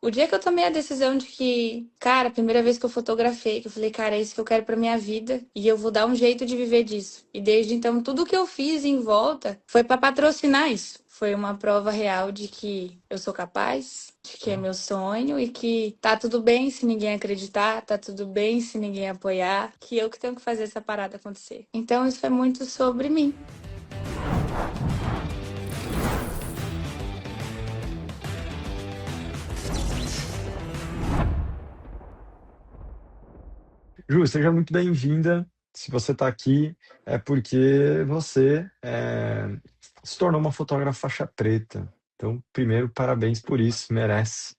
O dia que eu tomei a decisão de que, cara, a primeira vez que eu fotografei, que eu falei, cara, é isso que eu quero pra minha vida e eu vou dar um jeito de viver disso. E desde então, tudo que eu fiz em volta foi pra patrocinar isso. Foi uma prova real de que eu sou capaz, de que é meu sonho e que tá tudo bem se ninguém acreditar, tá tudo bem se ninguém apoiar, que eu que tenho que fazer essa parada acontecer. Então, isso foi muito sobre mim. Ju, seja muito bem-vinda. Se você está aqui, é porque você se tornou uma fotógrafa faixa preta. Então, primeiro, parabéns por isso, merece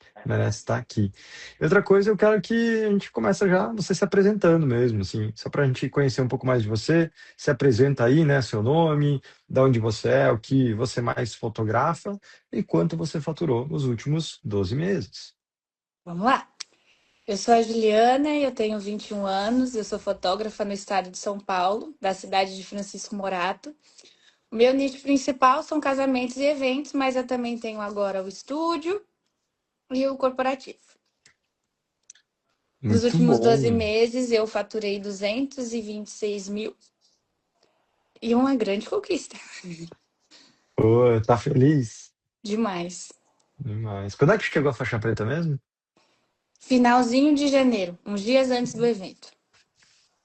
estar aqui. E outra coisa, eu quero que a gente comece já você se apresentando mesmo, assim, só para a gente conhecer um pouco mais de você. Se apresenta aí, né, seu nome, de onde você é, o que você mais fotografa e quanto você faturou nos últimos 12 meses. Vamos lá. Eu sou a Juliana, eu tenho 21 anos, eu sou fotógrafa no estado de São Paulo, da cidade de Francisco Morato. O meu nicho principal são casamentos e eventos, mas eu também tenho agora o estúdio e o corporativo. Nos Muito últimos 12 bom. meses, eu faturei 226 mil e uma grande conquista. Ô, tá feliz? Demais. Demais. Quando é que chegou a faixa preta mesmo? Finalzinho de janeiro, uns dias antes do evento.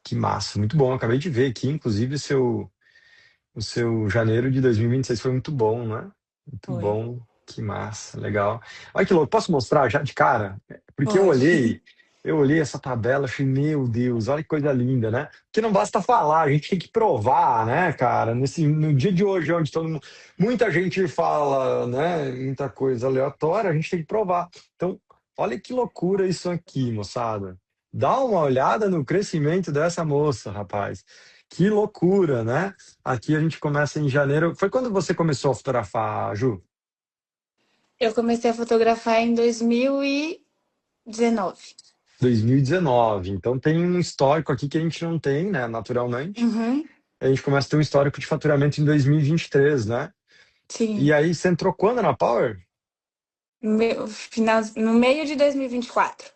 Que massa, muito bom. Acabei de ver aqui, inclusive, o seu janeiro de 2026 foi muito bom, né? Muito Foi. bom, que massa, legal. Olha que louco, posso mostrar já de cara? Porque eu Pode. olhei, eu olhei essa tabela, achei, meu Deus, olha que coisa linda, né? Porque não basta falar, a gente tem que provar, né, cara? No dia de hoje, onde muita gente fala, né, muita coisa aleatória, a gente tem que provar. Então, olha que loucura isso aqui, moçada. Dá uma olhada no crescimento dessa moça, rapaz. Que loucura, né? Aqui a gente começa em janeiro. Foi quando você começou a fotografar, Ju? Eu comecei a fotografar em 2019. 2019. Então tem um histórico aqui que a gente não tem, né? Naturalmente. Uhum. A gente começa a ter um histórico de faturamento em 2023, né? E Sim. aí você entrou quando na Power? No meio de 2024.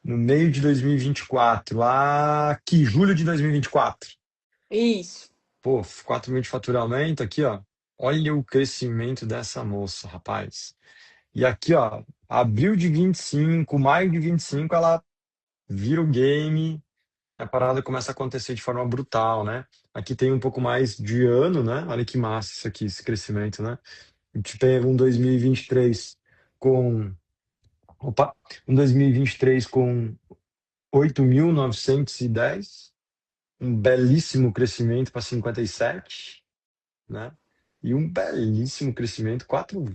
No meio de 2024. Aqui, julho de 2024. Isso. Pô, 4 mil de faturamento aqui, ó. Olha o crescimento dessa moça, rapaz. E aqui, ó, abril de 25, maio de 25, ela vira o game, a parada começa a acontecer de forma brutal, né? Aqui tem um pouco mais de ano, né? Olha que massa isso aqui, esse crescimento, né? A gente tem um 2023 com, opa, um 2023 com 8.910, um belíssimo crescimento para 57, né? E um belíssimo crescimento,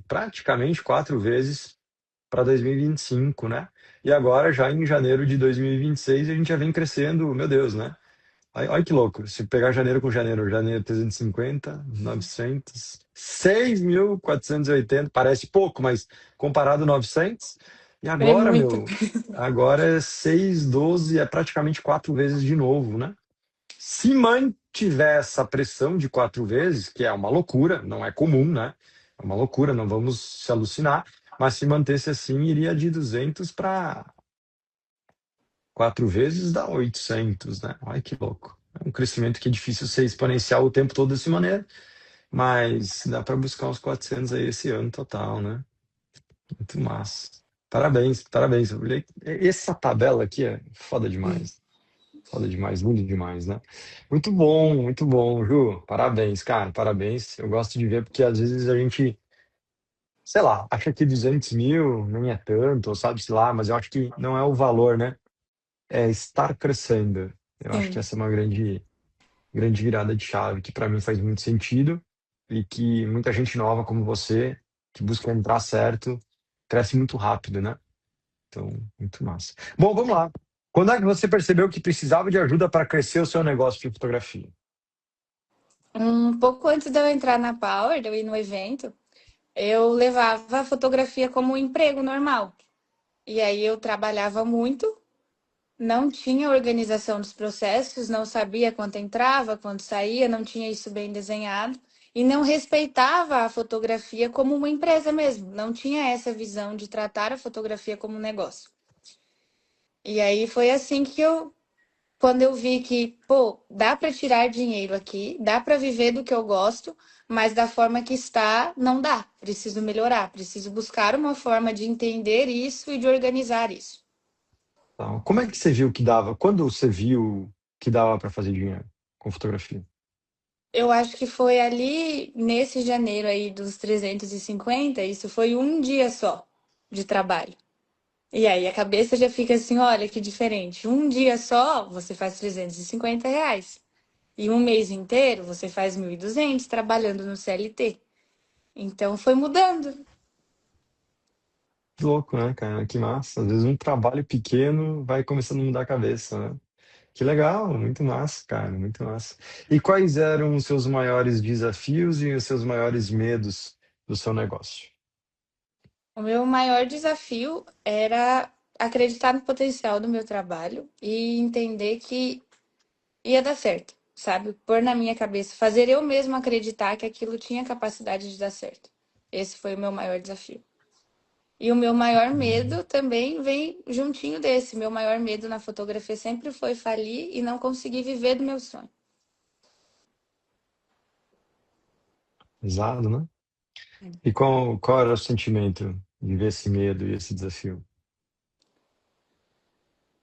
praticamente 4 vezes para 2025, né? E agora, já em janeiro de 2026, a gente já vem crescendo, meu Deus, né? Olha que louco. Se pegar janeiro com janeiro, janeiro 350, 900, 6.480, parece pouco, mas comparado 900. E É agora, muito. meu, agora é 612, é praticamente 4 vezes de novo, né? Se mantiver essa pressão de 4 vezes, que é uma loucura, não é comum, né? É uma loucura, não vamos se alucinar, mas se mantesse assim, iria de 200 para 4 vezes dá 800, né? Olha que louco. É um crescimento que é difícil ser exponencial o tempo todo dessa maneira, mas dá para buscar uns 400 aí esse ano total, né? Muito massa. Parabéns, parabéns. Essa tabela aqui é foda demais. Foda demais, lindo demais, né? Muito bom, Ju. Parabéns, cara, parabéns. Eu gosto de ver porque às vezes a gente, sei lá, acha que 200 mil nem é tanto, ou sabe-se lá, mas eu acho que não é o valor, né? É estar crescendo. Eu acho que Sim. essa é uma grande virada de chave que para mim faz muito sentido e que muita gente nova como você, que busca entrar certo, cresce muito rápido, né? Então, muito massa. Bom, vamos lá. Quando é que você percebeu que precisava de ajuda para crescer o seu negócio de fotografia? Um pouco antes de eu entrar na Power, de eu ir no evento, eu levava a fotografia como um emprego normal. E aí eu trabalhava muito, não tinha organização dos processos, não sabia quanto entrava, quanto saía, não tinha isso bem desenhado. e não respeitava a fotografia como uma empresa mesmo. Não tinha essa visão de tratar a fotografia como um negócio. E aí foi assim que quando eu vi que, pô, dá para tirar dinheiro aqui, dá para viver do que eu gosto, mas da forma que está, não dá. Preciso melhorar, preciso buscar uma forma de entender isso e de organizar isso. Tá. Como é que você viu que dava? Quando você viu que dava para fazer dinheiro com fotografia? Eu acho que foi ali nesse janeiro aí dos 350, isso foi um dia só de trabalho. E aí a cabeça já fica assim, olha que diferente. Um dia só você faz R$ 350. E um mês inteiro você faz 1.200 trabalhando no CLT. Então foi mudando. Que louco, né, cara? Que massa. Às vezes um trabalho pequeno vai começando a mudar a cabeça, né? Que legal, muito massa, cara, muito massa. E quais eram os seus maiores desafios e os seus maiores medos do seu negócio? O meu maior desafio era acreditar no potencial do meu trabalho e entender que ia dar certo, sabe? Pôr na minha cabeça, fazer eu mesma acreditar que aquilo tinha capacidade de dar certo. Esse foi o meu maior desafio. E o meu maior medo também vem juntinho desse. Meu maior medo na fotografia sempre foi falir e não conseguir viver do meu sonho. Pesado, né? E qual era o sentimento de ver esse medo e esse desafio?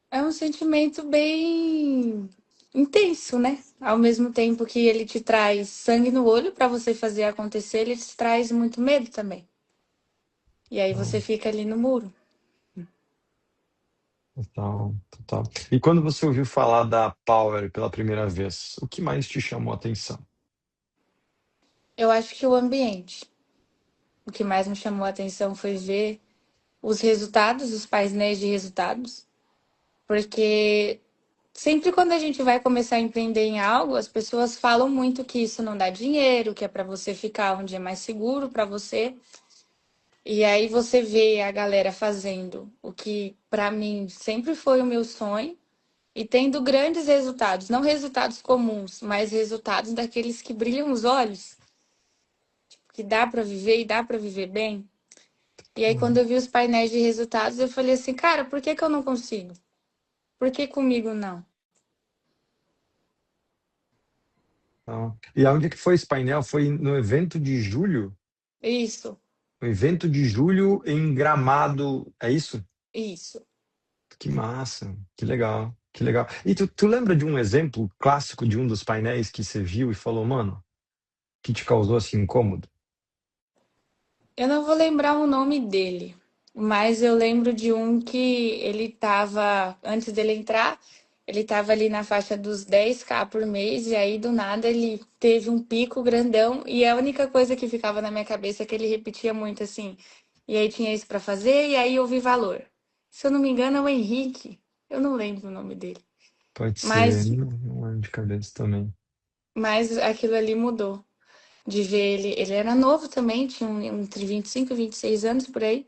É um sentimento bem intenso, né? Ao mesmo tempo que ele te traz sangue no olho para você fazer acontecer, ele te traz muito medo também. E aí você Total, fica ali no muro. total, total. E quando você ouviu falar da Power pela primeira vez, o que mais te chamou a atenção? Eu acho que o ambiente. O que mais me chamou a atenção foi ver os resultados, os painéis de resultados, porque sempre quando a gente vai começar a empreender em algo, as pessoas falam muito que isso não dá dinheiro, que é para você ficar onde é mais seguro para você. E aí você vê a galera fazendo o que para mim sempre foi o meu sonho e tendo grandes resultados, não resultados comuns, mas resultados daqueles que brilham os olhos, que dá para viver e dá para viver bem. E aí quando eu vi os painéis de resultados, eu falei assim, cara, por que que eu não consigo? Por que comigo não? Então, e aonde que foi esse painel? Foi no evento de julho? Isso, No evento de julho em Gramado, é isso? isso. Que massa, que legal, que legal. E tu lembra de um exemplo clássico de um dos painéis que você viu e falou, mano, que te causou assim incômodo? Eu não vou lembrar o nome dele, mas eu lembro de um que ele tava, antes dele entrar, ele tava ali na faixa dos 10K por mês, e aí do nada ele teve um pico grandão, e a única coisa que ficava na minha cabeça é que ele repetia muito assim, e aí tinha isso pra fazer, e aí eu vi valor. Se eu não me engano, é o Henrique, eu não lembro o nome dele, Pode ser, mas, não lembro de cabeça também. mas aquilo ali mudou. De ver ele era novo também, tinha entre 25 e 26 anos por aí.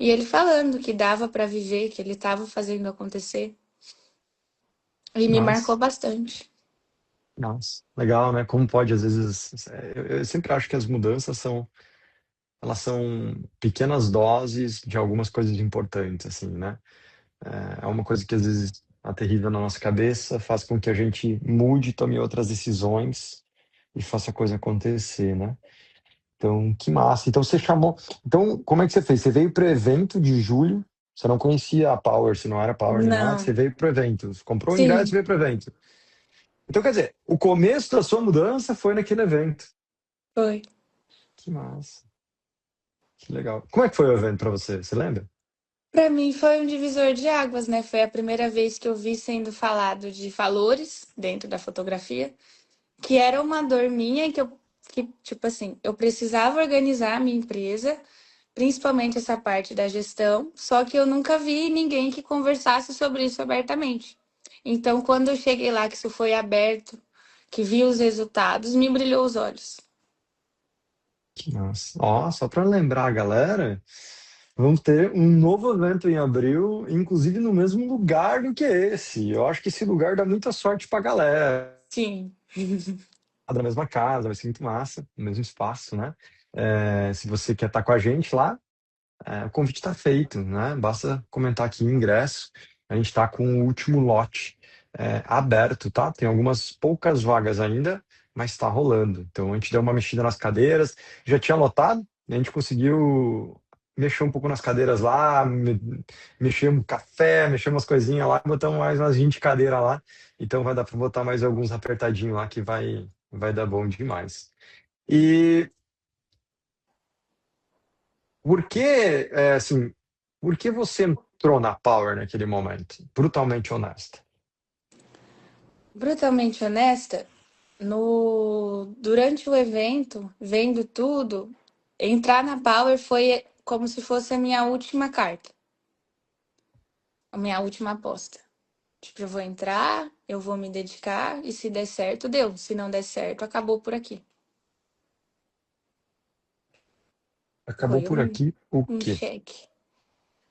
E ele falando que dava para viver, que ele estava fazendo acontecer. E me marcou Mas, bastante. nossa, legal, né? Como pode, às vezes, eu sempre acho que as mudanças elas são pequenas doses de algumas coisas importantes, assim, né? É uma coisa que às vezes aterriza na nossa cabeça, faz com que a gente mude, tome outras decisões e faça a coisa acontecer, né? Então, que massa. Então, você chamou. Então, como é que você fez? Você veio para o evento de julho, você não conhecia a Power, se não era Power nem nada, você Não, veio para o evento, você comprou o ingresso e sim, veio para o evento. Então, quer dizer, o começo da sua mudança foi naquele evento. foi. Que massa, que legal. Como é que foi o evento para você? Você lembra? Para mim foi um divisor de águas, né? Foi a primeira vez que eu vi sendo falado de valores dentro da fotografia, que era uma dor minha que tipo assim, eu precisava organizar a minha empresa, principalmente essa parte da gestão, só que eu nunca vi ninguém que conversasse sobre isso abertamente. Então, quando eu cheguei lá, que isso foi aberto, que vi os resultados, me brilhou os olhos. Que massa. Ó, só para lembrar a galera, vamos ter um novo evento em abril, inclusive no mesmo lugar do que esse. Eu acho que esse lugar dá muita sorte para galera. Sim. na mesma casa, vai ser muito massa, no mesmo espaço, né? Se você quer estar com a gente lá, o convite está feito, né? Basta comentar aqui o ingresso. A gente está com o último lote aberto, tá? Tem algumas poucas vagas ainda, mas está rolando. Então a gente deu uma mexida nas cadeiras, já tinha lotado, a gente conseguiu mexer um pouco nas cadeiras lá, mexer um café, mexer umas coisinhas lá, botamos mais umas 20 cadeiras lá. Então vai dar para botar mais alguns apertadinhos lá que vai dar bom demais. E por que, assim, por que você entrou na Power naquele momento? Brutalmente honesta. Brutalmente honesta, no durante o evento, vendo tudo, entrar na Power foi como se fosse a minha última carta, a minha última aposta. Tipo, eu vou entrar, eu vou me dedicar e se der certo, deu. Se não der certo, acabou por aqui. Acabou Foi por aqui o um quê? cheque.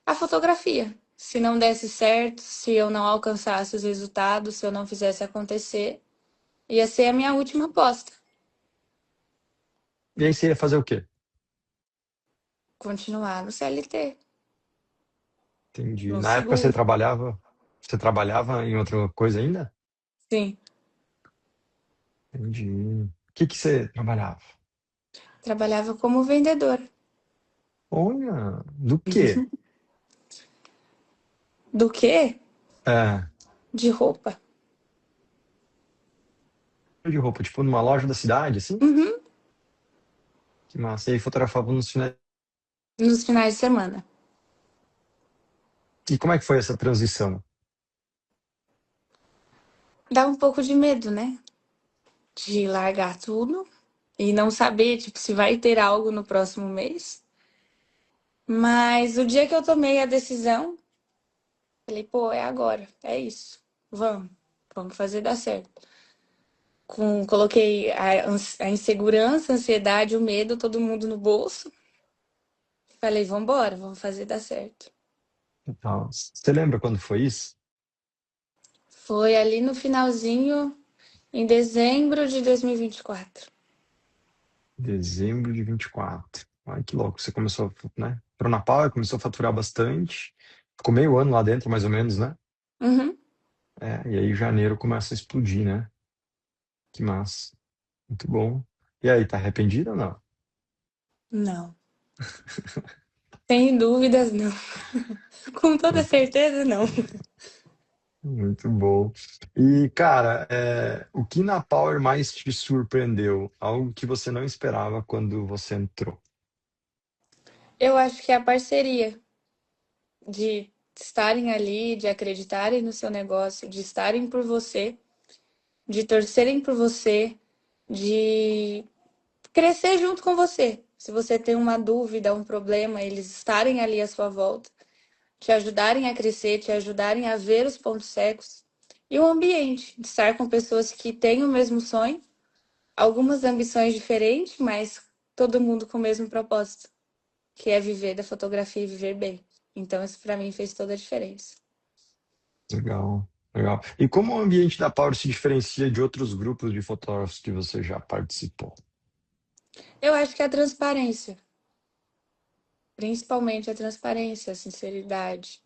A fotografia. Se não desse certo, se eu não alcançasse os resultados, se eu não fizesse acontecer, ia ser a minha última aposta. E aí você ia fazer o quê? Continuar no CLT, Entendi. no Na época você seguro. trabalhava, você trabalhava em outra coisa ainda? Sim, Entendi. O que que você trabalhava? trabalhava como vendedora. Olha, do quê? Do quê? É, De roupa. de roupa, tipo numa loja da cidade, assim? Uhum. Que massa. E aí fotografava nos finais. Nos finais de semana. E como é que foi essa transição? Dá um pouco de medo, né? De largar tudo e não saber, tipo, se vai ter algo no próximo mês. Mas o dia que eu tomei a decisão, falei, pô, é agora, é isso. Vamos fazer dar certo. Coloquei a insegurança, a ansiedade, o medo, todo mundo no bolso. Falei, vambora, vamos fazer dar certo. Então, você lembra quando foi isso? Foi ali no finalzinho, em dezembro de 2024. Dezembro de 24. Ai, que louco. Você começou, né? Entrou na Power, começou a faturar bastante. Ficou meio ano lá dentro, mais ou menos, né? Uhum. E aí janeiro começa a explodir, né? Que massa. Muito bom. E aí, tá arrependido ou não? Não. Sem dúvidas, não. Com toda Muito, certeza, não. muito bom. E, cara, o que na Power mais te surpreendeu? Algo que você não esperava quando você entrou? Eu acho que é a parceria de estarem ali, de acreditarem no seu negócio, de estarem por você, de torcerem por você, de crescer junto com você. Se você tem uma dúvida, um problema, eles estarem ali à sua volta, te ajudarem a crescer, te ajudarem a ver os pontos cegos. E o ambiente, de estar com pessoas que têm o mesmo sonho, algumas ambições diferentes, mas todo mundo com o mesmo propósito, que é viver da fotografia e viver bem. Então, isso para mim fez toda a diferença. Legal, legal. E como o ambiente da Power se diferencia de outros grupos de fotógrafos que você já participou? Eu acho que a transparência, principalmente a transparência, a sinceridade,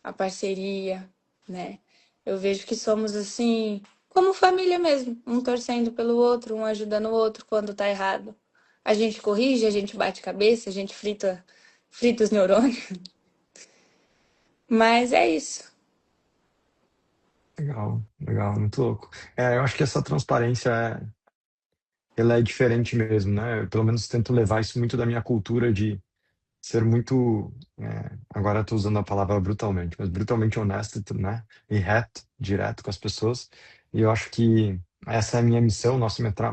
a parceria, né? Eu vejo que somos assim, como família mesmo, um torcendo pelo outro, um ajudando o outro quando tá errado. A gente corrige, a gente bate cabeça, a gente frita os neurônios, mas é isso. Legal, legal, muito louco. Eu acho que essa transparência ela é diferente mesmo, né? Eu, pelo menos tento levar isso muito da minha cultura de ser muito, agora estou usando a palavra brutalmente, mas brutalmente honesto, né? E reto, direto com as pessoas. E eu acho que essa é a minha missão,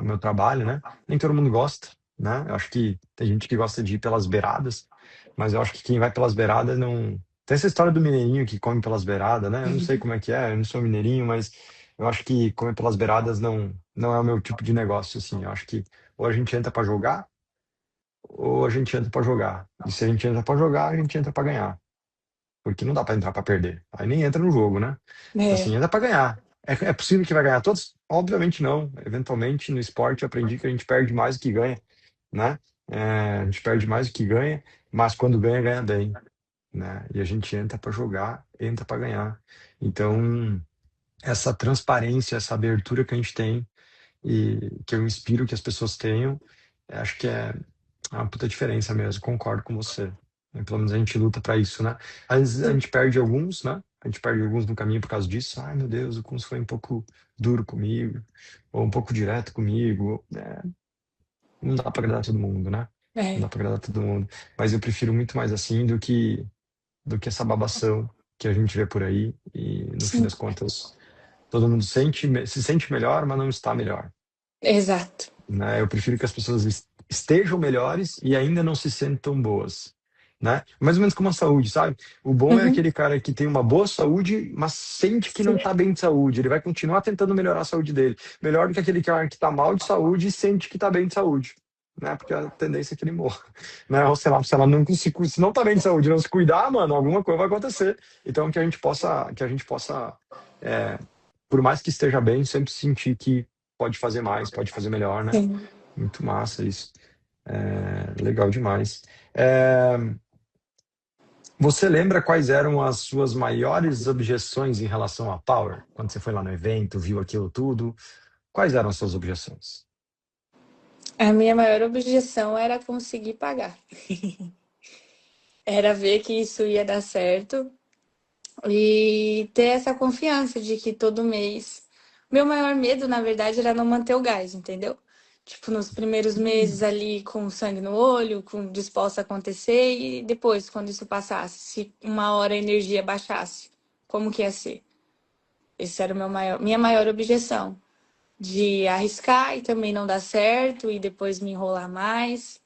meu trabalho, né? Nem todo mundo gosta, né? Eu acho que tem gente que gosta de ir pelas beiradas, mas eu acho que quem vai pelas beiradas não. Tem essa história do mineirinho que come pelas beiradas, né? Eu não sei como é que é, eu não sou mineirinho, mas eu acho que comer pelas beiradas não é o meu tipo de negócio, assim. Eu acho que ou a gente entra para jogar ou a gente entra pra jogar. E se a gente entra pra jogar, a gente entra pra ganhar. Porque não dá pra entrar pra perder. Aí nem entra no jogo, né? Então, assim, É, entra pra ganhar. É possível que vai ganhar todos? Obviamente não. Eventualmente, no esporte, eu aprendi que a gente perde mais do que ganha, né? A gente perde mais do que ganha, mas quando ganha, ganha bem, né? E a gente entra para jogar, entra para ganhar. Então, essa transparência, essa abertura que a gente tem e que eu inspiro que as pessoas tenham, acho que é uma puta diferença mesmo. Concordo com você. Pelo menos a gente luta para isso, né? Às vezes a Sim. gente perde alguns, né? A gente perde alguns no caminho por causa disso. Ai, meu Deus, o Kunz foi um pouco duro comigo, ou um pouco direto comigo. Não dá para agradar todo mundo, né? Não dá É, para agradar todo mundo. Mas eu prefiro muito mais assim do que essa babação que a gente vê por aí. E no fim sim, das contas, todo mundo se sente melhor, mas não está melhor, exato. né? Eu prefiro que as pessoas estejam melhores e ainda não se sentam boas, né? Mais ou menos como a saúde, sabe? O bom é Uhum. aquele cara que tem uma boa saúde, mas sente que não Sim, tá bem de saúde. Ele vai continuar tentando melhorar a saúde dele. Melhor do que aquele cara que tá mal de saúde e sente que tá bem de saúde, né? Porque a tendência é que ele morra, né? Ou sei lá, se ela não se não tá bem de saúde, não se cuidar, mano, alguma coisa vai acontecer. Então que a gente possa é, por mais que esteja bem, sempre sentir que pode fazer mais, pode fazer melhor, né? sim. Muito massa isso. Legal demais. É, você lembra quais eram as suas maiores objeções em relação à Power? Quando você foi lá no evento, viu aquilo tudo, quais eram as suas objeções? A minha maior objeção era conseguir pagar. Era ver que isso ia dar certo e ter essa confiança de que todo mês. Meu maior medo, na verdade, era não manter o gás, entendeu? Tipo, nos primeiros meses ali com sangue no olho, com disposta a acontecer, e depois, quando isso passasse, se uma hora a energia baixasse, como que ia ser? Esse era minha maior objeção. De arriscar e também não dar certo e depois me enrolar mais.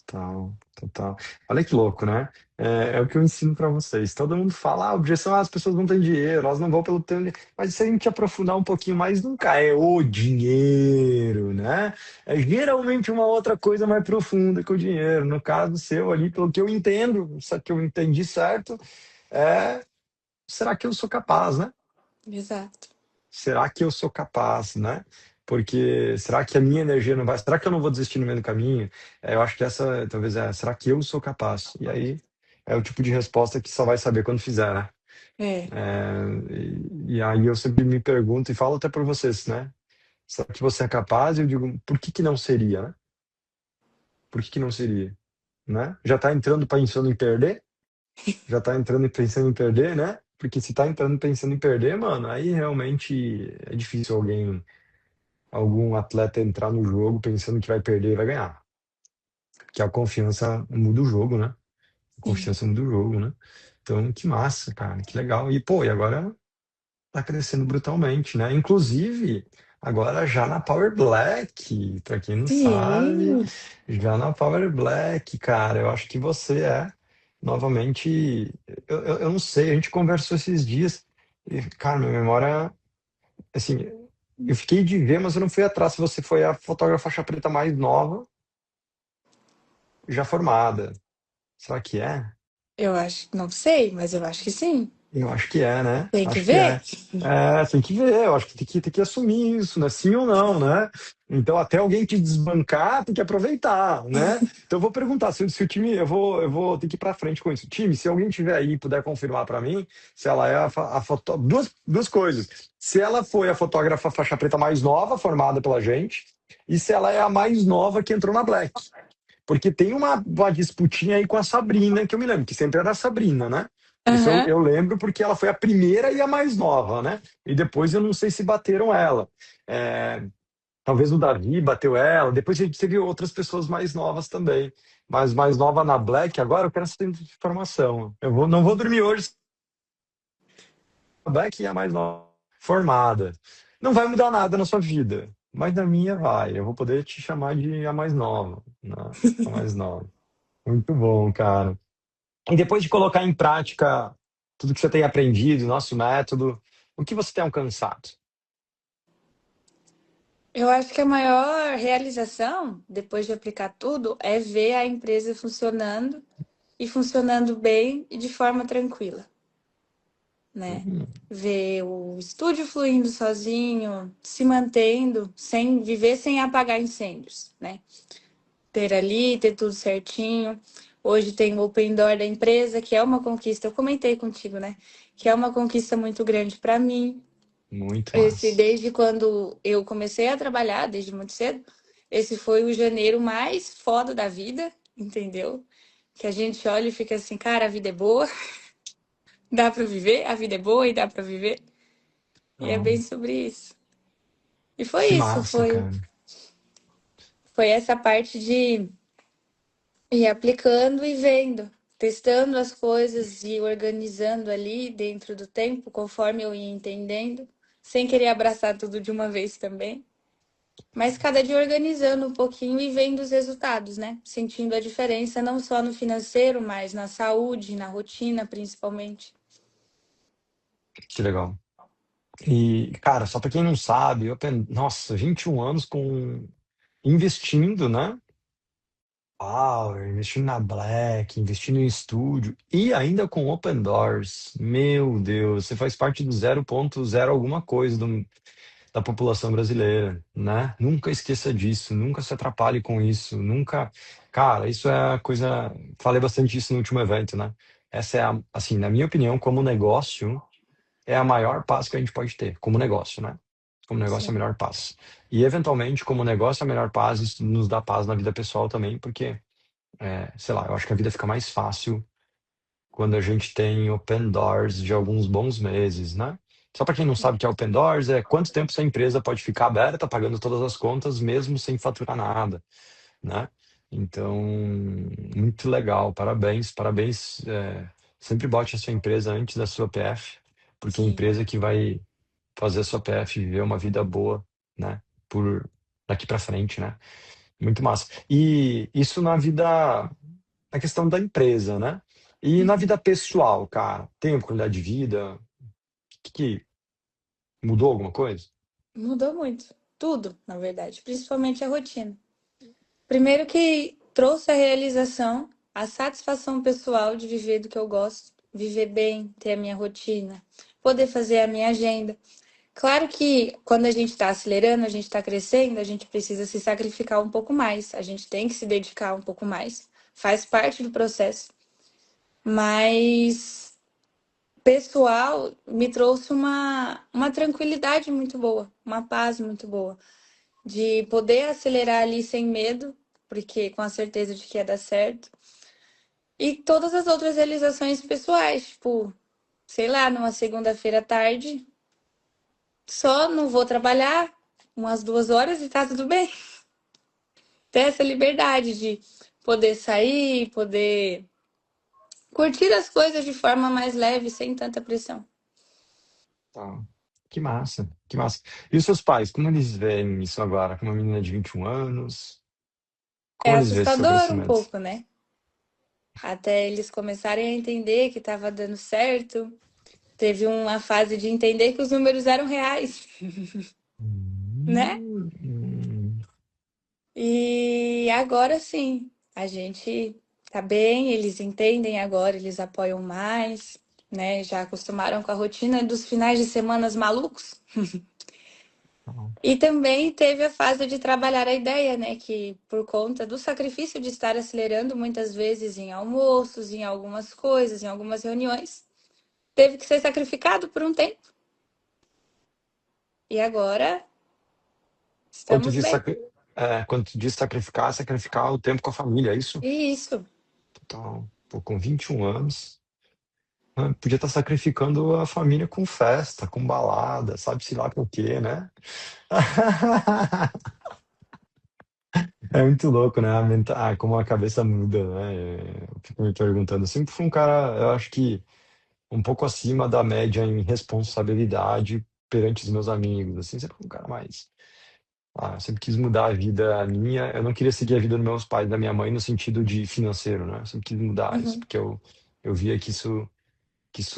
Total, total. Olha que louco, né? É o que eu ensino para vocês. Todo mundo fala, a objeção, as pessoas não têm dinheiro, elas não vão pelo tempo. Mas se a gente aprofundar um pouquinho mais, nunca é o dinheiro, né? É geralmente uma outra coisa mais profunda que o dinheiro. No caso seu ali, pelo que eu entendo, só que eu entendi certo, é, será que eu sou capaz, né? Exato. Será que eu sou capaz, né? Porque será que a minha energia não vai? Será que eu não vou desistir no meio do caminho? Eu acho que essa talvez será que eu sou capaz? E aí é o tipo de resposta que só vai saber quando fizer, né? É, E aí eu sempre me pergunto e falo até para vocês, né? Será que você é capaz? E eu digo, por que que não seria, né? Por que que não seria, né? Já tá entrando pensando em perder? Já tá entrando e pensando em perder, né? Porque se tá entrando pensando em perder, mano, aí realmente é difícil algum atleta entrar no jogo pensando que vai perder e vai ganhar. Porque a confiança muda o jogo, né? A sim. confiança muda o jogo, né? Então, que massa, cara, que legal. E, pô, e agora tá crescendo brutalmente, né? Inclusive, agora já na Power Black, pra quem não sabe, Sim. já na Power Black, cara, eu acho que você novamente, eu não sei, a gente conversou esses dias, e, cara, minha memória, assim, eu fiquei de ver, mas eu não fui atrás se você foi a fotógrafa faixa preta mais nova, já formada. Será que é? Eu acho, não sei, mas eu acho que sim. Eu acho que é, né? Tem que Acho que ver? é. Tem que ver, eu acho que tem que assumir isso, né? Sim ou não, né? Então, até alguém te desbancar, tem que aproveitar, né? Então, eu vou perguntar se o time, eu vou ter que ir pra frente com isso. Time, se alguém tiver aí e puder confirmar pra mim, se ela é a foto, duas coisas. Se ela foi a fotógrafa faixa preta mais nova formada pela gente, e se ela é a mais nova que entrou na Black. Porque tem uma disputinha aí com a Sabrina, que eu me lembro, que sempre era a Sabrina, né? Isso eu, Aham. eu lembro porque ela foi a primeira e a mais nova, né? E depois eu não sei se bateram ela. É, talvez o Davi bateu ela, depois a gente teve outras pessoas mais novas também. Mas mais nova na Black, agora eu quero essa informação. Não vou dormir hoje, a Black é a mais nova formada. Não vai mudar nada na sua vida, mas na minha vai. Eu vou poder te chamar de a mais nova, né? A mais nova. Muito bom, cara. E depois de colocar em prática tudo que você tem aprendido, nosso método, o que você tem alcançado? Eu acho que a maior realização, depois de aplicar tudo, é ver a empresa funcionando e funcionando bem e de forma tranquila, né? Hum, Ver o estúdio fluindo sozinho, se mantendo, sem viver sem apagar incêndios, né? Ter ali, ter tudo certinho. Hoje tem o Open Door da empresa, que é uma conquista, eu comentei contigo, né? Que é uma conquista muito grande para mim. muito Esse, massa. desde quando eu comecei a trabalhar, desde muito cedo, esse foi o janeiro mais foda da vida, entendeu? Que a gente olha e fica assim, cara, a vida é boa, dá para viver, a vida é boa e dá para viver. E é Então, bem sobre isso. E foi que isso, massa, cara. foi essa parte de ir aplicando e vendo, testando as coisas e organizando ali dentro do tempo, conforme eu ia entendendo, sem querer abraçar tudo de uma vez também. Mas cada dia organizando um pouquinho e vendo os resultados, né? Sentindo a diferença não só no financeiro, mas na saúde, na rotina, principalmente. Que legal. E, cara, só pra quem não sabe, nossa, 21 anos com investindo, né? Power, investindo na Black, investindo em estúdio e ainda com Open Doors. Meu Deus, você faz parte do 0,0 alguma coisa da população brasileira, né? Nunca esqueça disso, nunca se atrapalhe com isso, nunca. Cara, isso é a coisa. Falei bastante disso no último evento, né? Essa é a, assim, na minha opinião, como negócio, é a maior paz que a gente pode ter, como negócio, né? Como negócio é a Sim, melhor paz. E, eventualmente, como negócio é a melhor paz, isso nos dá paz na vida pessoal também, porque sei lá, eu acho que a vida fica mais fácil quando a gente tem open doors de alguns bons meses, né? Só para quem não sabe o que é open doors, é quanto tempo essa empresa pode ficar aberta, pagando todas as contas, mesmo sem faturar nada, né? Então, muito legal, parabéns, parabéns. Sempre bote a sua empresa antes da sua PF, porque é a sim. empresa que vai fazer a sua PF viver uma vida boa, né? Por daqui para frente, né? Muito massa. E isso na questão da empresa, né? E na Uhum. vida pessoal, cara, tem uma qualidade de vida? Que mudou alguma coisa? Mudou muito. Tudo, na verdade, principalmente a rotina. Primeiro que trouxe a realização, a satisfação pessoal de viver do que eu gosto, viver bem, ter a minha rotina, poder fazer a minha agenda. Claro que quando a gente está acelerando, a gente está crescendo, a gente precisa se sacrificar um pouco mais, a gente tem que se dedicar um pouco mais, faz parte do processo. Mas pessoal me trouxe uma tranquilidade muito boa, uma paz muito boa, de poder acelerar ali sem medo, porque com a certeza de que ia dar certo. E todas as outras realizações pessoais, tipo, sei lá, numa segunda-feira à tarde, só não vou trabalhar umas 2 horas e tá tudo bem. Ter essa liberdade de poder sair, poder curtir as coisas de forma mais leve, sem tanta pressão. Tá. Que massa, que massa. E os seus pais, como eles veem isso agora? Com uma menina de 21 anos, É como eles veem esse seu assustador um crescimento? pouco, né? Até eles começarem a entender que estava dando certo. Teve uma fase de entender que os números eram reais, né? Hum. E agora sim, a gente tá bem, eles entendem agora, eles apoiam mais, né? Já acostumaram com a rotina dos finais de semanas malucos. E também teve a fase de trabalhar a ideia, né? Que por conta do sacrifício de estar acelerando muitas vezes em almoços, em algumas coisas, em algumas reuniões, teve que ser sacrificado por um tempo. E agora Quanto estamos de, bem. quanto de sacrificar, sacrificar o tempo com a família, é isso? E isso. Então, pô, com 21 anos, né, podia estar sacrificando a família com festa, com balada, sabe-se lá com o quê, né? É muito louco, né? Como a cabeça muda, né? Eu fico me perguntando. Eu sempre fui um cara, eu acho que um pouco acima da média em responsabilidade perante os meus amigos, assim, sempre fui um cara mais. Eu sempre quis mudar a vida minha. Eu não queria seguir a vida dos meus pais, da minha mãe, no sentido de financeiro, né? Eu sempre quis mudar isso, Uhum, porque eu via que isso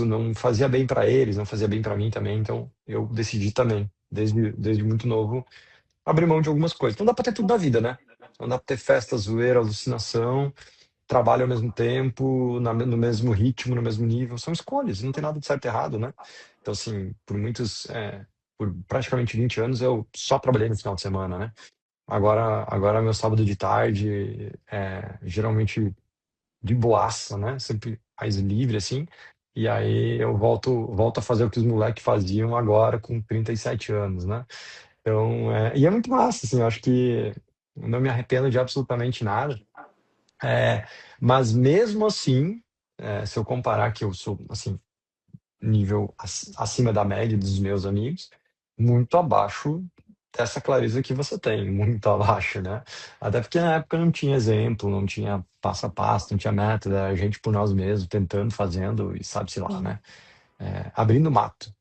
não fazia bem para eles, não fazia bem para mim também. Então eu decidi também, desde muito novo, abrir mão de algumas coisas. Não dá para ter tudo da vida, né? Não dá para ter festa, zoeira, alucinação trabalho ao mesmo tempo, no mesmo ritmo, no mesmo nível. São escolhas, não tem nada de certo e errado, né? Então, assim, por praticamente 20 anos eu só trabalhei no final de semana, né? Agora meu sábado de tarde é geralmente de boaça, né? Sempre mais livre, assim. E aí eu volto a fazer o que os moleques faziam agora com 37 anos, né? Então, e é muito massa, assim, eu acho que eu não me arrependo de absolutamente nada. É, mas mesmo assim, se eu comparar que eu sou, assim, nível acima da média dos meus amigos, muito abaixo dessa clareza que você tem, muito abaixo, né? Até porque na época não tinha exemplo, não tinha passo a passo, não tinha método, era a gente por nós mesmos, tentando, fazendo e sabe-se lá, Sim, né? Abrindo mato,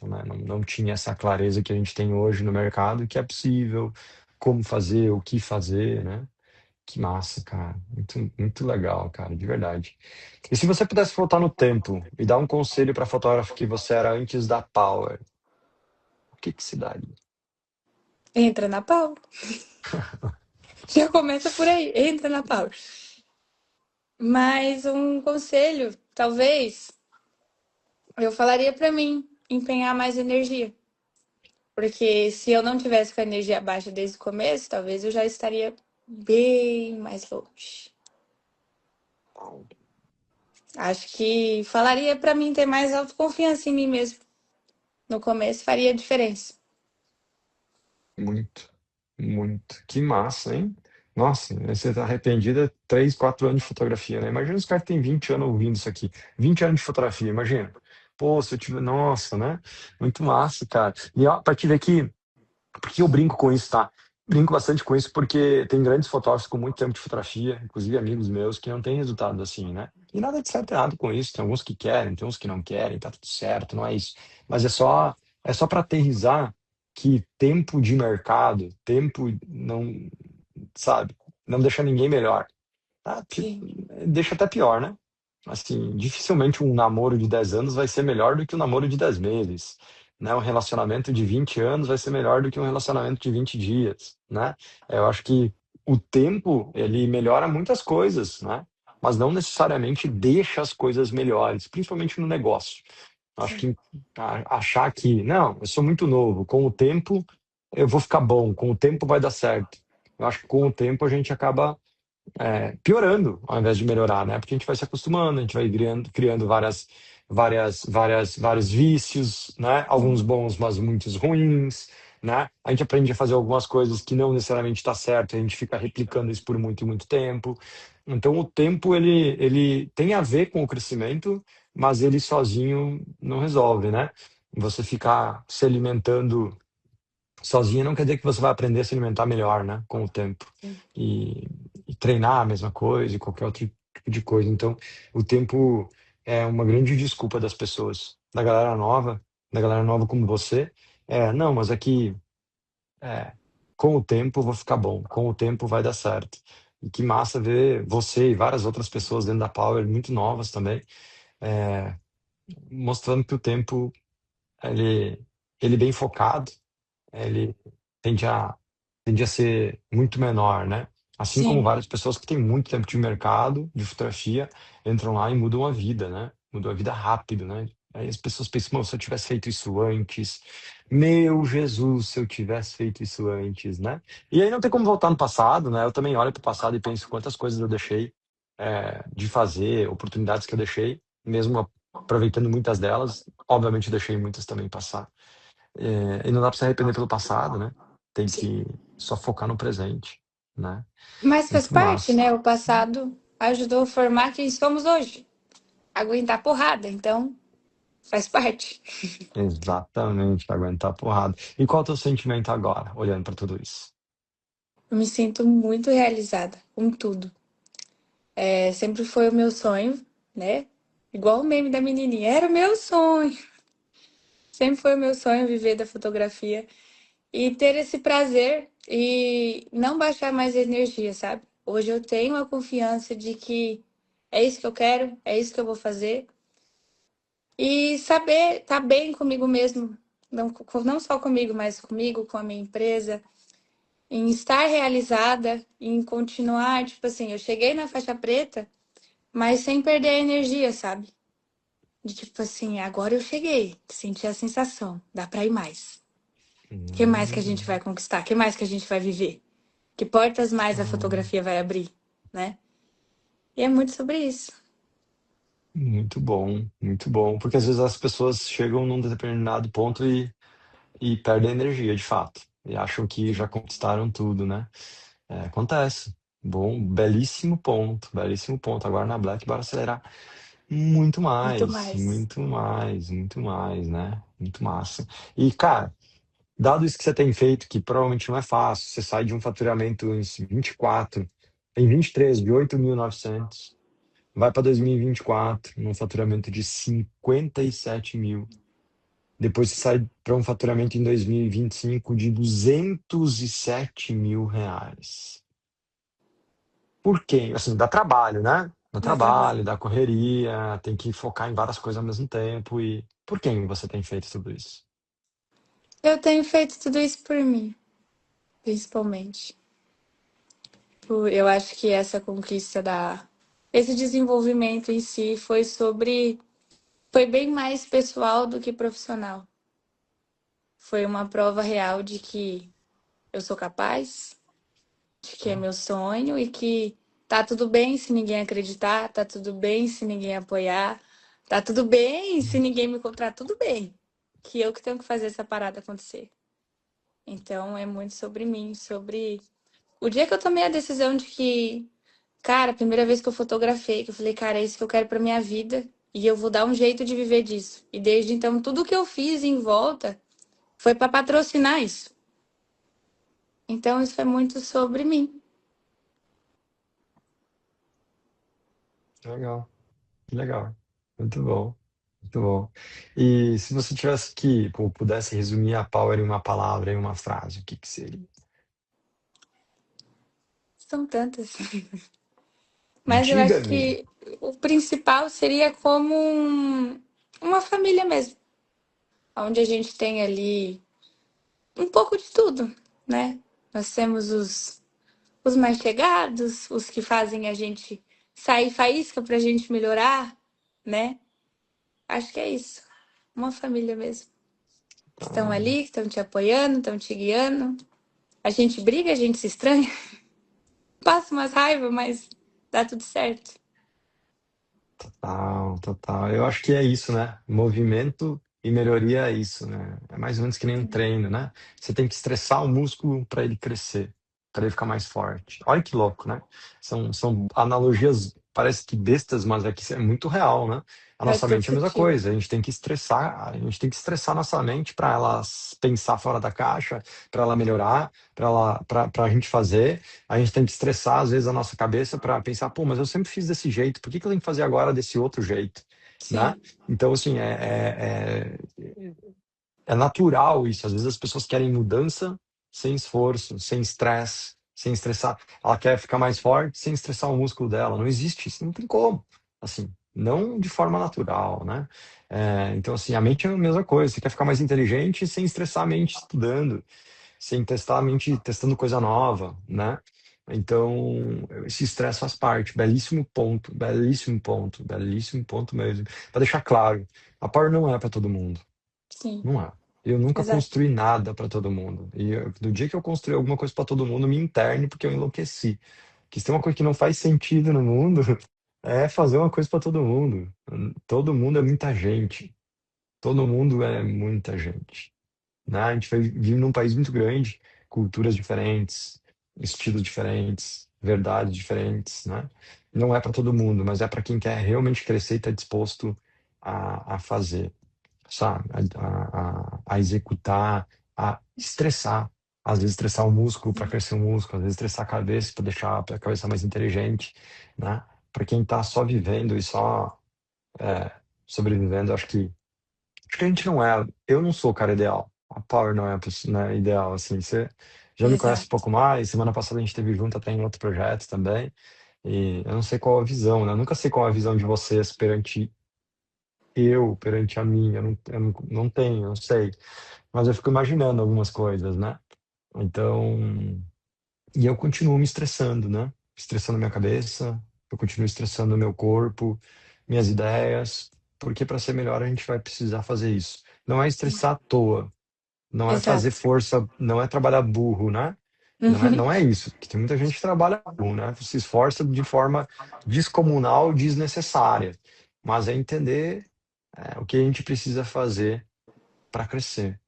né? Não tinha essa clareza que a gente tem hoje no mercado, que é possível, como fazer, o que fazer, né? Que massa, cara. Muito, muito legal, cara, de verdade. E se você pudesse voltar no tempo e dar um conselho para fotógrafo que você era antes da Power, o que que se daria? entra na pau. Já começa por aí, entra na pau. Mas um conselho, talvez, eu falaria pra mim empenhar mais energia. Porque se eu não tivesse com a energia baixa desde o começo, talvez eu já estaria bem mais longe. Acho que falaria pra mim ter mais autoconfiança em mim mesmo. No começo faria diferença. Muito, muito. Que massa, hein? Nossa, você tá arrependida 3, 4 anos de fotografia, né? Imagina os caras que têm 20 anos ouvindo isso aqui. 20 anos de fotografia, imagina. Pô, se eu tiver. Nossa, né? Muito massa, cara. E ó, pra te ver que porque eu brinco com isso, tá? Brinco bastante com isso porque tem grandes fotógrafos com muito tempo de fotografia, inclusive amigos meus, que não têm resultado assim, né? E nada de certo e errado com isso. Tem alguns que querem, tem uns que não querem, tá tudo certo, não é isso. Mas é só para aterrizar que tempo de mercado, tempo não, sabe, não deixa ninguém melhor. Sim, Deixa até pior, né? Assim, dificilmente um namoro de 10 anos vai ser melhor do que um namoro de 10 meses, né? Um relacionamento de 20 anos vai ser melhor do que um relacionamento de 20 dias, né? Eu acho que o tempo, ele melhora muitas coisas, né? Mas não necessariamente deixa as coisas melhores, principalmente no negócio. Eu acho sim, que achar que, não, eu sou muito novo, com o tempo eu vou ficar bom, com o tempo vai dar certo. Eu acho que com o tempo a gente acaba piorando ao invés de melhorar, né? Porque a gente vai se acostumando, a gente vai criando vários vícios, né? Alguns sim, bons, mas muitos ruins, né? A gente aprende a fazer algumas coisas que não necessariamente está certo, a gente fica replicando isso por muito e muito tempo. Então, o tempo, ele tem a ver com o crescimento, mas ele sozinho não resolve, né? Você ficar se alimentando sozinha não quer dizer que você vai aprender a se alimentar melhor, né, com o tempo. sim. E, e treinar a mesma coisa, e qualquer outro tipo de coisa. Então, o tempo é uma grande desculpa das pessoas, da galera nova como você. Não, mas aqui, é, com o tempo eu vou ficar bom, com o tempo vai dar certo. E que massa ver você e várias outras pessoas dentro da Power, muito novas também, é, mostrando que o tempo, ele, ele bem focado, ele tende a, tende a ser muito menor, né? Assim como Sim. várias pessoas que têm muito tempo de mercado, de fotografia, entram lá e mudam a vida, né? Mudam a vida rápido, né? Aí as pessoas pensam, "Meu, se eu tivesse feito isso antes, meu Jesus, se eu tivesse feito isso antes, né? E aí não tem como voltar no passado, né? Eu também olho para o passado e penso quantas coisas eu deixei de fazer, oportunidades que eu deixei, mesmo aproveitando muitas delas, obviamente eu deixei muitas também passar. E não dá para se arrepender pelo passado, né? Tem Sim. que só focar no presente, né? Mas faz Muito parte, massa. né? O passado ajudou a formar quem somos hoje. Aguentar porrada, então faz parte. Exatamente, pra aguentar a porrada. E qual é o teu sentimento agora, olhando para tudo isso? Eu me sinto muito realizada com tudo. Sempre foi o meu sonho, né? Igual o meme da menininha. Era o meu sonho. Sempre foi o meu sonho viver da fotografia e ter esse prazer e não baixar mais a energia, sabe? Hoje eu tenho a confiança de que é isso que eu quero, é isso que eu vou fazer. E saber estar bem comigo mesmo, não só comigo, mas comigo, com a minha empresa. em estar realizada, em continuar, tipo assim, eu cheguei na faixa preta, mas sem perder a energia, sabe? De tipo assim, agora eu cheguei, senti a sensação, dá pra ir mais. O que mais que a gente Hum, vai conquistar? O que mais que a gente vai viver? Que portas mais a ah, fotografia vai abrir, né? E é muito sobre isso. muito bom. Porque às vezes as pessoas chegam num determinado ponto e perdem energia, de fato. E acham que já conquistaram tudo, né? É, acontece. Bom, belíssimo ponto, belíssimo ponto. Agora na Black, bora acelerar Muito mais. muito mais, né? Muito massa. E, cara, dado isso que você tem feito, que provavelmente não é fácil, você sai de um faturamento em 24, em 23 de 8.900, vai para 2024, num faturamento de 57 mil. Depois você sai para um faturamento em 2025 de 207 mil reais. Por quê? Assim, dá trabalho, né? Dá Dá trabalho. trabalho, dá correria, tem que focar em várias coisas ao mesmo tempo. E por quem você tem feito tudo isso? Eu tenho feito tudo isso por mim, principalmente. Eu acho que essa conquista da. Esse desenvolvimento em si foi sobre. Foi bem mais pessoal do que profissional. Foi uma prova real de que eu sou capaz, de que é meu sonho e que tá tudo bem se ninguém acreditar, tá tudo bem se ninguém apoiar, tá tudo bem se ninguém me encontrar, tudo bem. Que eu que tenho que fazer essa parada acontecer. Então é muito sobre mim, sobre o dia que eu tomei a decisão de que, cara, a primeira vez que eu fotografei, que eu falei, cara, é isso que eu quero pra minha vida e eu vou dar um jeito de viver disso. E desde então tudo que eu fiz em volta foi pra patrocinar isso. Então isso é muito sobre mim. Legal, que legal. Muito bom, muito bom. E se você tivesse que, pô, pudesse resumir a Power em uma palavra, em uma frase, o que que seria? São tantas. Mas eu acho Diga-me. que o principal seria como uma família mesmo, onde a gente tem ali um pouco de tudo, né? Nós temos os mais chegados, os que fazem a gente sair faísca pra gente melhorar, né? Acho que é isso. Uma família mesmo. Que estão Ah, ali, que estão te apoiando, estão te guiando. A gente briga, a gente se estranha, passa umas raivas, mas dá tudo certo. total, total. Eu acho que é isso, né? Movimento e melhoria é isso, né? É mais ou menos que nem um treino, né? Você tem que estressar o músculo para ele crescer, para ele ficar mais forte. Olha que louco, né? São analogias, parece que bestas, mas é que é muito real, né? A Faz nossa todo mente é a mesma sentido. coisa. A gente tem que estressar nossa mente para ela pensar fora da caixa, para ela melhorar, para a gente fazer. A gente tem que estressar, às vezes, a nossa cabeça para pensar, pô, mas eu sempre fiz desse jeito, por que que eu tenho que fazer agora desse outro jeito, né? Sim, Então, assim, é natural isso. Às vezes as pessoas querem mudança sem esforço, sem estresse, sem estressar. Ela quer ficar mais forte sem estressar o músculo dela. Não existe isso, não tem como. Assim, não de forma natural, né? Então, assim, a mente é a mesma coisa. Você quer ficar mais inteligente sem estressar a mente estudando, sem testar a mente testando coisa nova, né? Então, esse estresse faz parte. Belíssimo ponto mesmo. Para deixar claro, a Power não é para todo mundo. sim, Não é. Eu nunca exato. construí nada para todo mundo. No dia que eu construí alguma coisa para todo mundo, me interne porque eu enlouqueci. Que se tem uma coisa que não faz sentido no mundo, é fazer uma coisa para todo mundo. Todo mundo é muita gente. Todo mundo é muita gente, né? A gente vive num país muito grande, culturas diferentes, estilos diferentes, verdades diferentes, né? Não é para todo mundo, mas é para quem quer realmente crescer e está disposto a fazer, sabe? A executar, a estressar. Às vezes estressar o músculo para crescer o músculo, às vezes estressar a cabeça para deixar a cabeça mais inteligente, né? Para quem está só vivendo e só é, sobrevivendo, acho que a gente não é. Eu não sou o cara ideal. A Power não é a pessoa, não é ideal, assim. Você já me conhece um Exato. pouco mais. Semana passada a gente esteve junto até em outro projeto também. E eu não sei qual a visão, né? Eu nunca sei qual a visão de vocês perante perante a mim. Eu não tenho, eu não sei. Mas eu fico imaginando algumas coisas, né? Então, E eu continuo me estressando, né? Estressando minha cabeça, eu continuo estressando meu corpo, minhas ideias, porque para ser melhor a gente vai precisar fazer isso. Não é estressar à toa, não é fazer Exato. força, não é trabalhar burro, né? Uhum. Não é isso, porque tem muita gente que trabalha burro, né? Se esforça de forma descomunal, desnecessária. Mas é entender, o que a gente precisa fazer para crescer,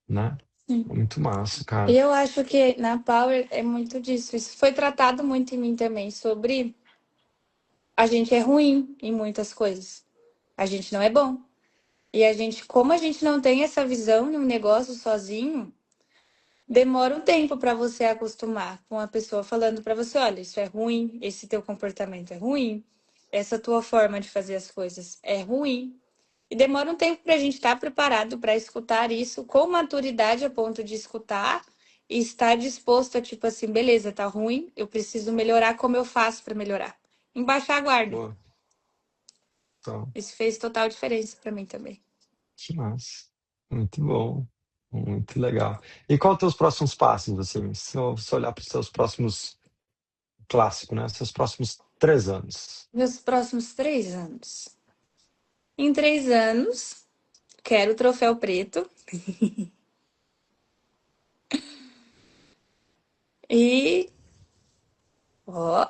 né? Sim. Muito massa, E cara. eu acho que na Power é muito disso. Isso foi tratado muito em mim também, sobre a gente é ruim em muitas coisas. A gente não é bom. E a gente, como a gente não tem essa visão de um negócio sozinho, demora um tempo para você acostumar com a pessoa falando para você, olha, isso é ruim, esse teu comportamento é ruim, essa tua forma de fazer as coisas é ruim. E demora um tempo para a gente estar preparado para escutar isso com maturidade a ponto de escutar e estar disposto a, tipo assim, beleza, tá ruim, eu preciso melhorar como eu faço para melhorar. Embaixar a guarda. Pô, então, Isso fez total diferença para mim também. que massa. Muito bom. Muito legal. E qual os teus próximos passos, assim? Se eu olhar para os seus próximos clássicos, né? Seus próximos 3 anos. Meus próximos 3 anos. Em 3 anos, quero o troféu preto e, ó,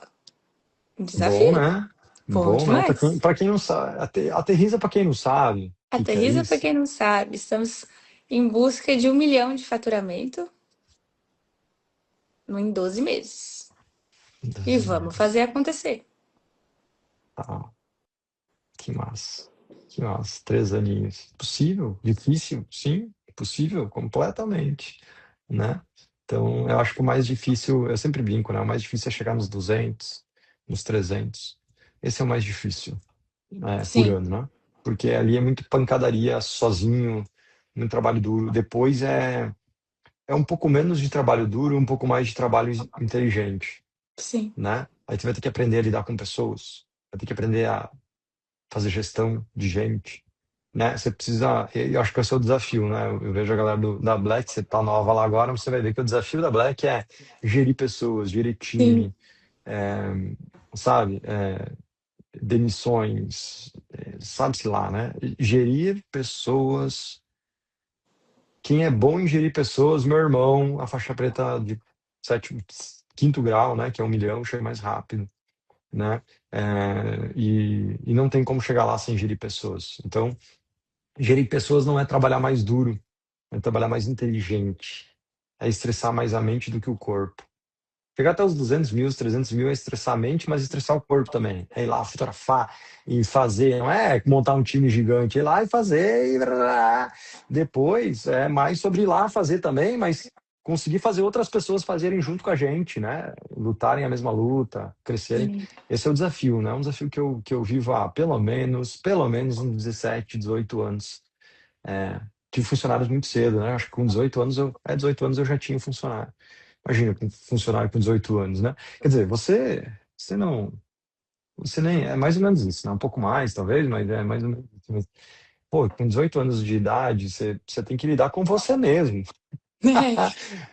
um Bom, desafio. né? Bom Bom, né? demais. Para quem não sabe, aterriza para quem não sabe o que é Aterriza para isso. quem não sabe. Estamos em busca de 1 milhão de faturamento em 12 meses. E 12 vamos meses. fazer acontecer. Tá, que massa. Que massa. 3 aninhos. Possível? Difícil? Sim, possível, completamente, né? Então, eu acho que o mais difícil, eu sempre brinco, né? O mais difícil é chegar nos 200, nos 300. Esse é o mais difícil, por Sim, ano, né? Porque ali é muito pancadaria sozinho, muito trabalho duro. Depois é um pouco menos de trabalho duro, um pouco mais de trabalho inteligente, sim, né? Aí tu vai ter que aprender a lidar com pessoas, vai ter que aprender a fazer gestão de gente, né? Você precisa, eu acho que esse é o desafio, né? Eu vejo a galera da Black, você tá nova lá agora, você vai ver que o desafio da Black é gerir pessoas, gerir sim, time, é, sabe? Demissões, sabe-se lá, né? Gerir pessoas. Quem é bom em gerir pessoas, meu irmão, a faixa preta de sétimo, quinto grau, né? Que é 1 milhão, chega mais rápido, né? E não tem como chegar lá sem gerir pessoas. Então, gerir pessoas não é trabalhar mais duro, é trabalhar mais inteligente, é estressar mais a mente do que o corpo. Chegar até os 200 mil, os 300 mil é estressar a mente, mas estressar o corpo também. É ir lá fotografar e fazer, não é montar um time gigante, é ir lá e fazer. Depois é mais sobre ir lá fazer também, mas conseguir fazer outras pessoas fazerem junto com a gente, né? Lutarem a mesma luta, crescerem. sim. Esse é o desafio, né? Um desafio que eu vivo há pelo menos uns 17, 18 anos. É, tive funcionários muito cedo, né? Acho que com 18 anos 18 anos eu já tinha funcionário. Imagina, com um funcionário com 18 anos, né? Quer dizer, você não, você nem, é mais ou menos isso, né? Um pouco mais, talvez, mas é mais ou menos isso. Mas, pô, com 18 anos de idade, você tem que lidar com você mesmo.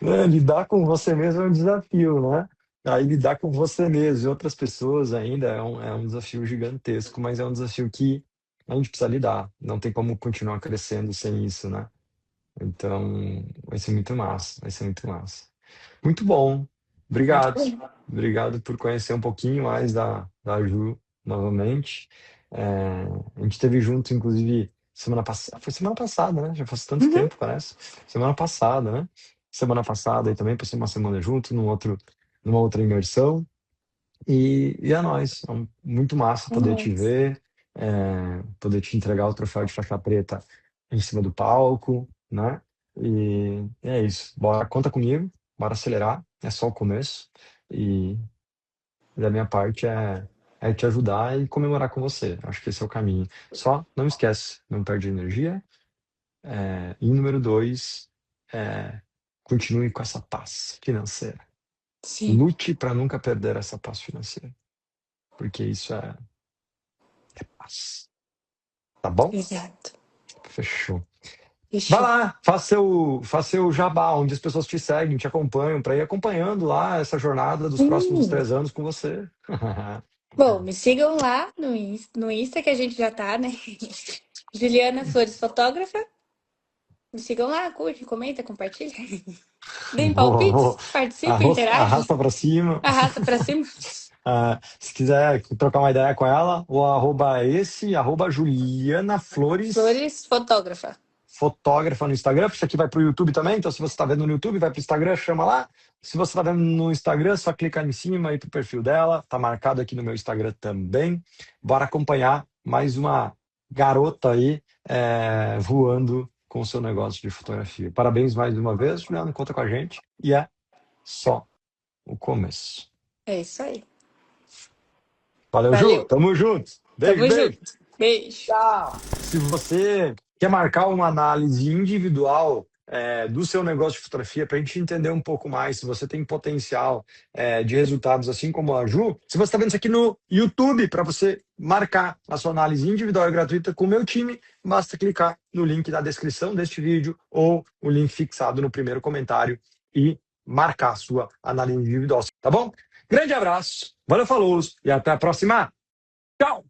Né? Lidar com você mesmo é um desafio, né? Aí lidar com você mesmo e outras pessoas ainda é um desafio gigantesco, mas é um desafio que a gente precisa lidar. Não tem como continuar crescendo sem isso, né? Então, vai ser muito massa, vai ser muito massa. Muito bom. Muito Obrigado. bom. Obrigado por conhecer um pouquinho mais da Ju novamente. É, a gente esteve junto, inclusive, semana passada. Foi semana passada, né? Já faz tanto Uhum. tempo, parece. Semana passada, né? Semana passada e também passei uma semana junto, numa outra imersão. E é nóis. Muito massa É poder te nóis. ver, poder te entregar o troféu de faixa preta em cima do palco, né? E é isso. Bora, conta comigo, bora acelerar. É só o começo. E da minha parte é te ajudar e comemorar com você. Acho que esse é o caminho. Só não esquece, não perde energia. E número dois, continue com essa paz financeira. Sim, Lute para nunca perder essa paz financeira, porque isso é paz. Tá bom? exato. Fechou. Vai Fechou. lá, faça seu jabá, onde as pessoas te seguem, te acompanham, para ir acompanhando lá essa jornada dos próximos Hum. 3 anos com você. Bom, me sigam lá no Insta que a gente já tá, né? Juliana Flores Fotógrafa. Me sigam lá, curte, comenta, compartilha. Deem Vou. palpites, participem, Arrasta interagem, para cima. arrasta pra cima. Se quiser trocar uma ideia com ela, o arroba é esse, arroba Juliana Flores, Flores Fotógrafa. fotógrafa no Instagram. Isso aqui vai para o YouTube também, então se você está vendo no YouTube, vai para o Instagram, chama lá. Se você está vendo no Instagram, só clicar em cima aí pro perfil dela. Tá marcado aqui no meu Instagram também. Bora acompanhar mais uma garota aí voando com o seu negócio de fotografia. Parabéns mais uma vez, Juliana, conta com a gente. E é só o começo. É isso aí. Valeu, Ju. Valeu. Tamo junto. Beijo, Tamo beijo. junto. Beijo. Tchau. Se você quer marcar uma análise individual do seu negócio de fotografia, para a gente entender um pouco mais se você tem potencial de resultados, assim como a Ju, se você está vendo isso aqui no YouTube, para você marcar a sua análise individual e gratuita com o meu time, basta clicar no link da descrição deste vídeo ou o link fixado no primeiro comentário e marcar a sua análise individual, tá bom? Grande abraço, valeu, falou e até a próxima. Tchau!